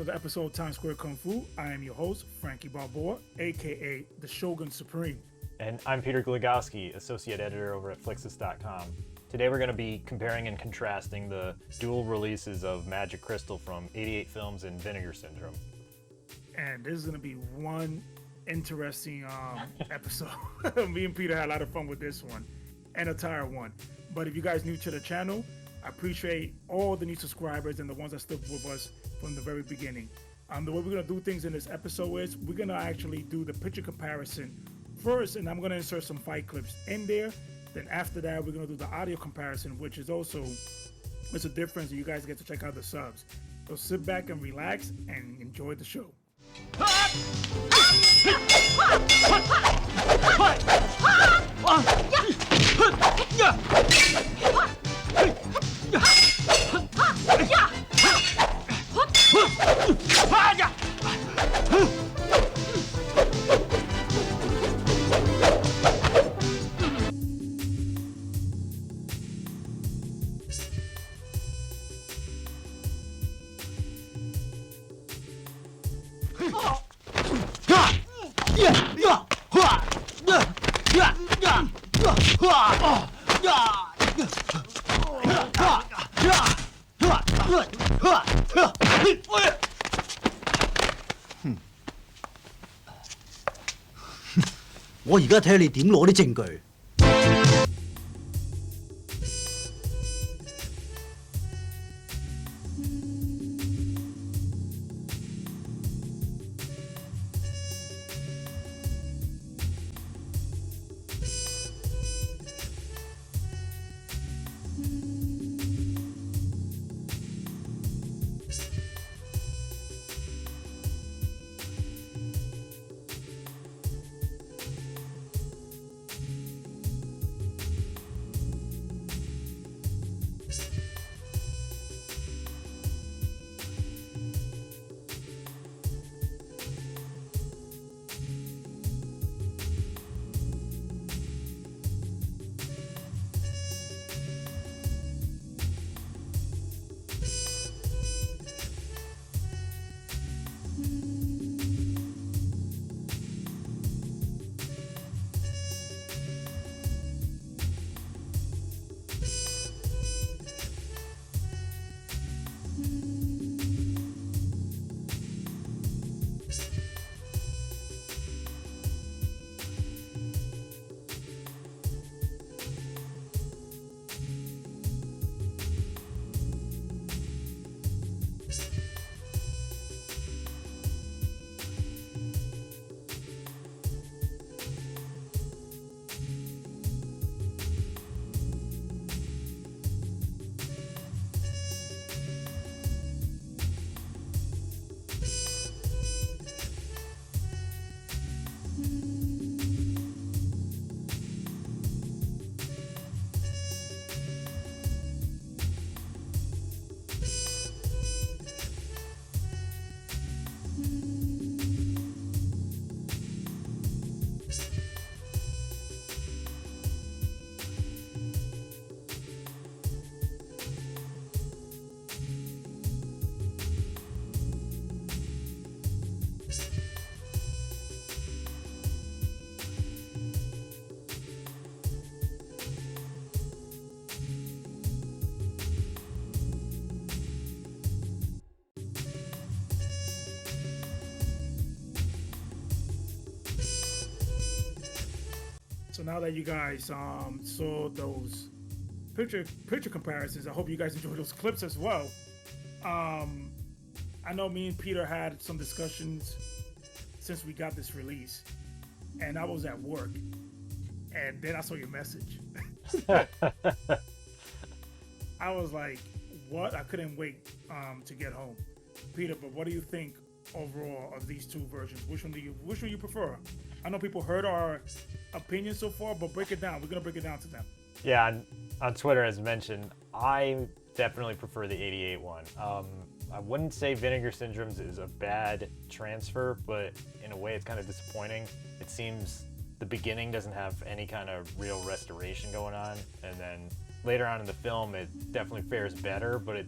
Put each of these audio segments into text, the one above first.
another episode of Times Square Kung Fu. I am your host, Frankie Balboa, aka the Shogun Supreme. And I'm Peter Glagowski, Associate Editor over at Flixus.com. Today we're going to be comparing and contrasting the dual releases of Magic Crystal from 88 Films and Vinegar Syndrome. And this is going to be one interesting episode. Me and Peter had a lot of fun with this one, and a tired one. But if you guys new to the channel, I appreciate all the new subscribers and the ones that stuck with us from the very beginning. The way we're going to do things in this episode is we're going to actually do the picture comparison first, and I'm going to insert some fight clips in there. Then after that, we're going to do the audio comparison, which is also, it's a difference, and you guys get to check out the subs. So sit back and relax and enjoy the show.我而家睇你點攞啲證據。So now that you guys saw those picture comparisons, I hope you guys enjoyed those clips as well. I know me and Peter had some discussions since we got this release, and I was at work, and then I saw your message. I was like, what? I couldn't wait to get home. Peter, but what do you think overall of these two versions? Which one you prefer? I know people heard our opinions so far, but break it down. We're gonna break it down to them. Yeah, on Twitter, as mentioned, I definitely prefer the 88 one. I wouldn't say Vinegar Syndrome is a bad transfer, but in a way it's kind of disappointing. It seems the beginning doesn't have any kind of real restoration going on, and then later on in the film it definitely fares better, but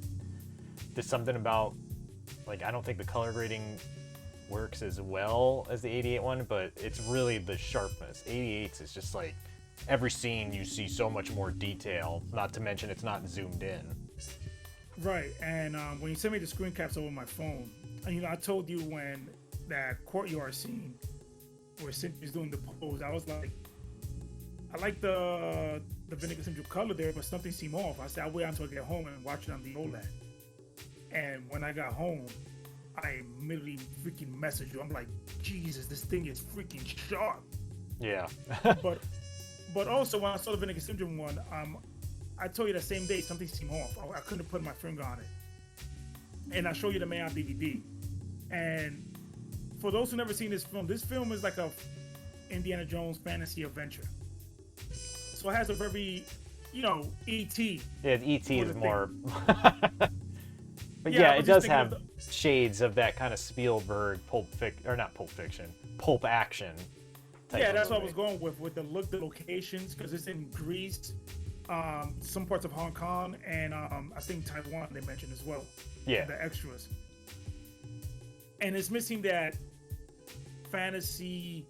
there's something about Like, I don't think the color grading works as well as the 88 one, but it's really the sharpness. 88's is just like, every scene you see so much more detail, not to mention it's not zoomed in. Right, and when you sent me the screen caps over my phone, and, I told you when that courtyard scene where Cynthia's doing the pose, I was like, I like the Vinegar Syndrome color there, but something seemed off. I said, I'll wait until I get home and watch it on the OLED. And when I got home, I immediately freaking messaged you. I'm like, Jesus, this thing is freaking sharp. Yeah. But also when I saw the Vinegar Syndrome one, I told you that same day something seemed off. I couldn't put my finger on it. And I showed you the man on DVD. And for those who never seen this film is like a Indiana Jones fantasy adventure. So it has a very, E.T. Yeah, E.T. is more... But Yeah, yeah, I it was does just have thinking shades of that kind of Spielberg pulp action. Type Yeah, of that's what I movie. was going with the look, the locations, because it's in Greece, some parts of Hong Kong, and I think Taiwan they mentioned as well. Yeah. The extras. And it's missing that fantasy,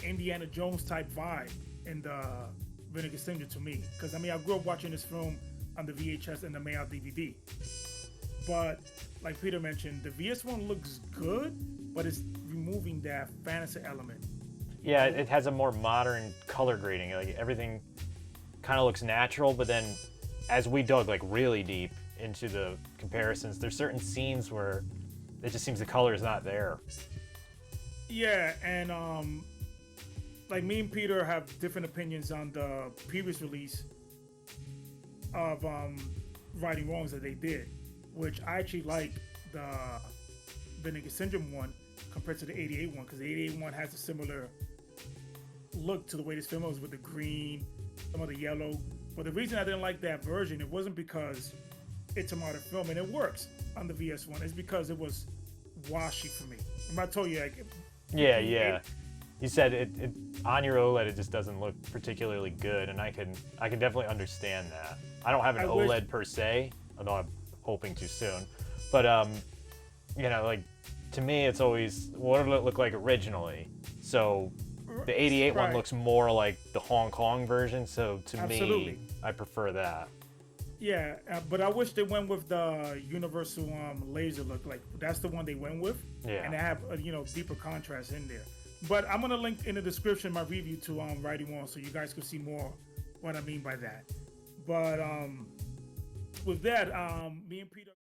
Indiana Jones type vibe in the Vinegar Syndrome to me. Because, I grew up watching this film on the VHS and the Mail DVD. But, like Peter mentioned, the VS one looks good, but it's removing that fantasy element. Yeah, it has a more modern color grading. Like, everything kind of looks natural, but then as we dug like really deep into the comparisons, there's certain scenes where it just seems the color is not there. Yeah, and like me and Peter have different opinions on the previous release of Righting Wrongs that they did, which I actually like the Vinegar Syndrome one compared to the 88 one, because the 88 one has a similar look to the way this film was with the green, some of the yellow. But the reason I didn't like that version, it wasn't because it's a modern film and it works on the VS one, it's because it was washy for me. I told you, like, Yeah. You said it on your OLED, it just doesn't look particularly good, and I can definitely understand that. I don't have an OLED per se, although I'm hoping to soon. But like, to me, it's always, what did it look like originally? So the 88 one looks more like the Hong Kong version, so to me, I prefer that. Yeah, but I wish they went with the universal laser look. Like, that's the one they went with. Yeah. And they have deeper contrast in there. But I'm gonna link in the description my review to Righting Wrongs, so you guys can see more what I mean by that. But with that, me and Peter.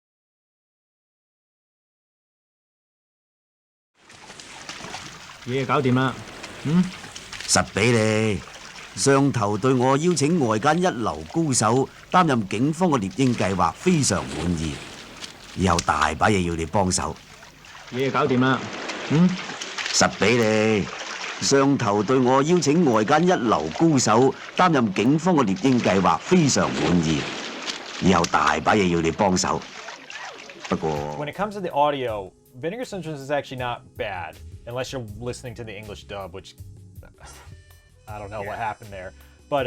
嘢搞掂啦。實俾你。上頭對我邀請外間一流高手擔任警方嘅獵鷹計劃非常滿意，以後大把嘢要你幫手。嘢搞掂啦。實俾你。上頭對我邀請外間一流高手擔任警方嘅獵鷹計劃非常滿意，以後大把嘢要你幫手。不過 When it comes to the audio, Vinegar Syndrome is actually not bad, unless you're listening to the English dub, which I don't know what happened there. But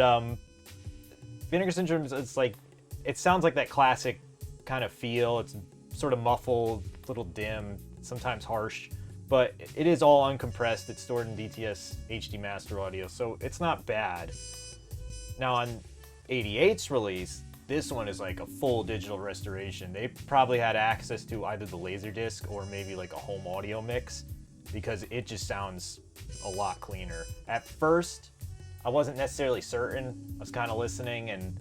Vinegar Syndrome, it's like, it sounds like that classic kind of feel. It's sort of muffled, a little dim, sometimes harsh, but it is all uncompressed. It's stored in DTS HD Master Audio, so it's not bad. Now on 88's release, this one is like a full digital restoration. They probably had access to either the Laserdisc or maybe like a home audio mix, because it just sounds a lot cleaner. At first, I wasn't necessarily certain. I was kind of listening and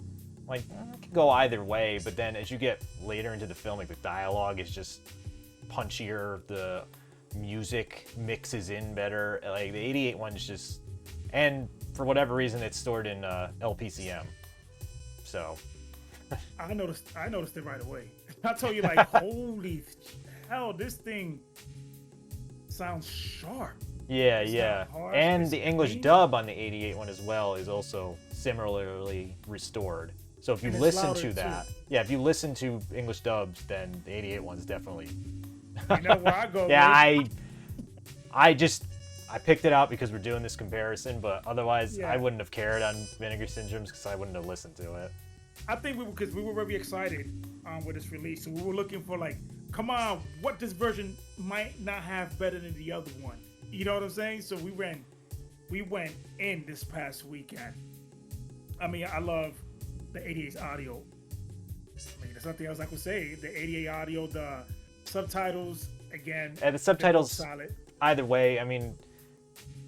like, it could go either way, but then as you get later into the film, like the dialogue is just punchier, the music mixes in better. Like the 88 one's just, and for whatever reason, it's stored in LPCM. So I noticed it right away. I told you, like, holy hell, this thing sounds sharp. Yeah, It's yeah. not harsh, And it's the English clean. dub on the 88 one as well is also similarly restored. So if you And it's listen louder, to too. that, yeah, if you listen to English dubs, then the 88 one's definitely. You know where I go. Yeah, with. I picked it out because we're doing this comparison, but otherwise Yeah. I wouldn't have cared on Vinegar Syndromes because I wouldn't have listened to it. I think because we were very excited with this release, so we were looking for like, come on, what this version might not have better than the other one. You know what I'm saying? So we went in this past weekend. I mean, I love the 88's audio. I mean, there's nothing else I could say. The 88 audio, the subtitles, again. And the subtitles, solid. Either way, I mean,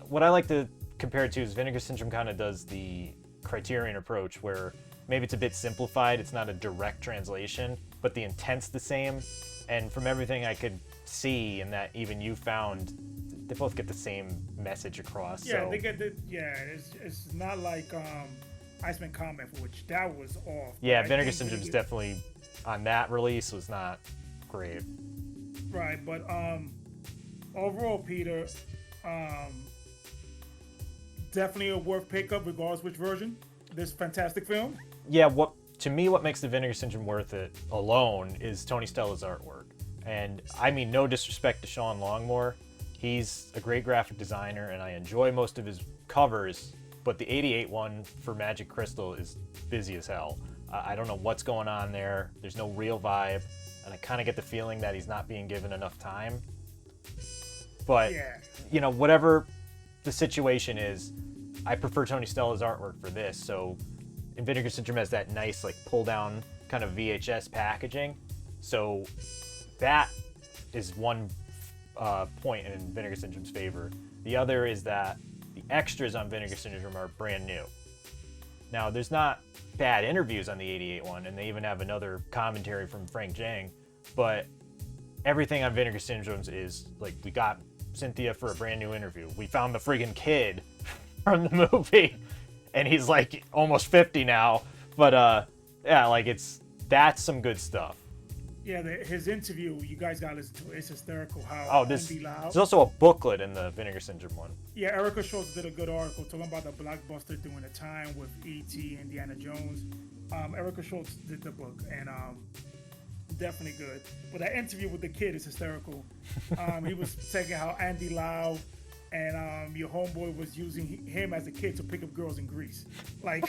what I like to compare it to is Vinegar Syndrome kind of does the Criterion approach where maybe it's a bit simplified, it's not a direct translation, but the intent's the same. And from everything I could see and that even you found, they both get the same message across. Yeah, so. they get the, it's not like Iceman Comet, which that was off. Yeah, Vinegar Syndrome's definitely, on that release, was not great. Right, but overall, Peter, definitely a worth pickup regardless which version. This fantastic film. Yeah, to me, what makes the Vinegar Syndrome worth it alone is Tony Stella's artwork. And I mean, no disrespect to Sean Longmore. He's a great graphic designer, and I enjoy most of his covers, but the 88 one for Magic Crystal is busy as hell. I don't know what's going on there. There's no real vibe, and I kind of get the feeling that he's not being given enough time. But, Yeah. you know, whatever the situation is, I prefer Tony Stella's artwork for this. So, and Vinegar Syndrome has that nice, like, pull-down kind of VHS packaging. So, that is one point in Vinegar Syndrome's favor. The other is that the extras on Vinegar Syndrome are brand new. Now, there's not bad interviews on the 88 one, and they even have another commentary from Frank Jang, but everything on Vinegar Syndrome's is, like, we got Cynthia for a brand new interview. We found the friggin' kid from the movie, and he's, like, almost 50 now, but, yeah, like, that's some good stuff. Yeah, his interview, you guys gotta listen to it. It's hysterical how Oh, Andy Lau. there's also a booklet in the Vinegar Syndrome one. Yeah, Erica Schultz did a good article talking about the blockbuster during the time with E.T., Indiana Jones. Erica Schultz did the book, and definitely good. But that interview with the kid is hysterical. He was saying how Andy Lau and your homeboy was using him as a kid to pick up girls in Greece. Like,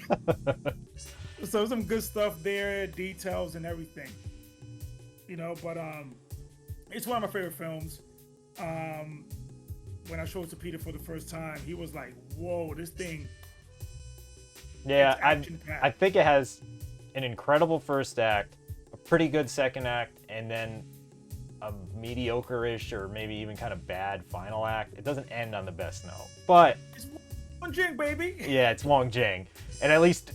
so some good stuff there, details and everything. You know, but it's one of my favorite films. When I showed it to Peter for the first time, he was like, whoa, this thing. Yeah, action-packed. I think it has an incredible first act, a pretty good second act, and then a mediocre-ish or maybe even kind of bad final act. It doesn't end on the best note. But It's Wong Jing, baby. yeah, it's Wong Jing. And at least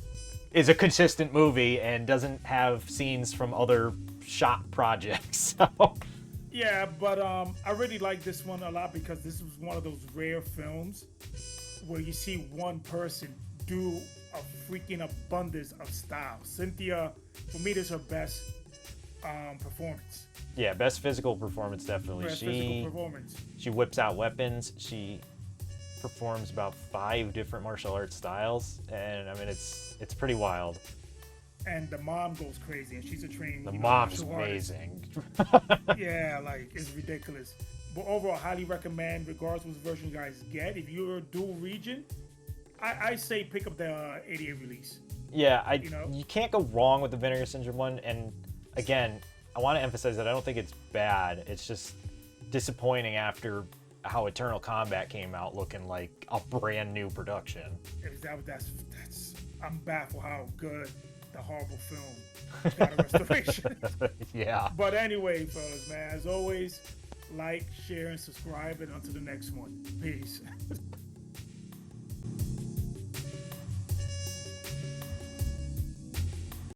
is a consistent movie and doesn't have scenes from other shot projects. So Yeah, but I really like this one a lot because this was one of those rare films where you see one person do a freaking abundance of style. Cynthia, for me, this is her best performance. yeah, best physical performance definitely. Best physical performance. She whips out weapons. She performs about 5 different martial arts styles, and I mean it's pretty wild. And the mom goes crazy, and she's a trained. The you know, mom's martial artist. amazing. Yeah, like it's ridiculous. But overall, highly recommend, regardless which version you guys get. If you're a dual region, I say pick up the 88 release. Yeah, You know? you can't go wrong with the Vinegar Syndrome one. And again, I want to emphasize that I don't think it's bad. It's just disappointing after how Eternal Combat came out looking like a brand new production. That's I'm baffled how good the horrible film got a restoration. Yeah. But anyway, fellas, man, as always, like, share, and subscribe, and until the next one. Peace.